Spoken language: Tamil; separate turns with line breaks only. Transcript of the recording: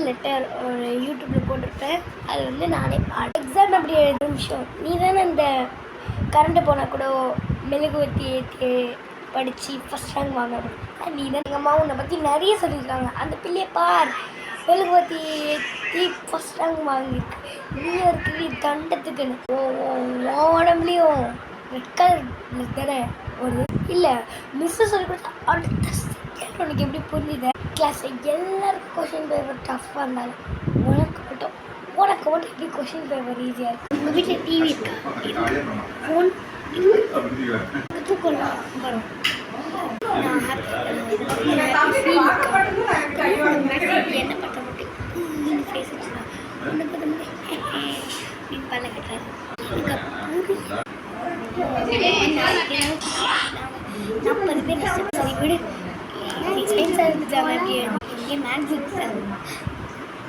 லெட்டர் ஒரு யூடியூப்பில் போட்டிருப்பேன். அது வந்து நானே எக்ஸாம் அப்படி எழுதுற விஷயம். நீ தானே இந்த கரண்ட்டு போனால் கூட மெழுகுவர்த்தி ஏற்றி படித்து ஃபஸ்ட் ரேங்க் வாங்கணும். நீ தான் எங்கள் அம்மா உன்னை பற்றி நிறைய சொல்லியிருக்காங்க. அந்த பிள்ளையை பார், மெழுகுவர்த்தி ஏற்றி ஃபஸ்ட் ரேங்க் வாங்கியிருக்கு. நீ இருக்குது தண்டத்துக்குன்னு உடம்புலையும் ரெட் கலர் தானே ஒரு இல்லை மிஸ்ஸு சொல்லி கொடுத்தா அடுத்த செகண்ட் உனக்கு எப்படி புரிஞ்சுது? கிளாஸில் எல்லாருக்கும் கொஷின் பேப்பர் டஃப்பாக இருந்தாலும் உனக்கு மட்டும் எப்படி கொஷின் பேப்பர் ஈஸியாக இருக்கும்? உங்கள் வீட்டில் டிவி இருக்கா? ஃபோன் தூக்கலாம் வரும். நான் என்ன பண்ண மட்டும் ஃபேஸ் வச்சுருக்கேன். ஒன்று பார்த்த மட்டும் நீ பண்ண கட்டுறாரு. எனக்கு 40 பேர் சரி விடு. சயின்ஸாக இருந்துச்சாங்க. இங்கே மேக்ஸ்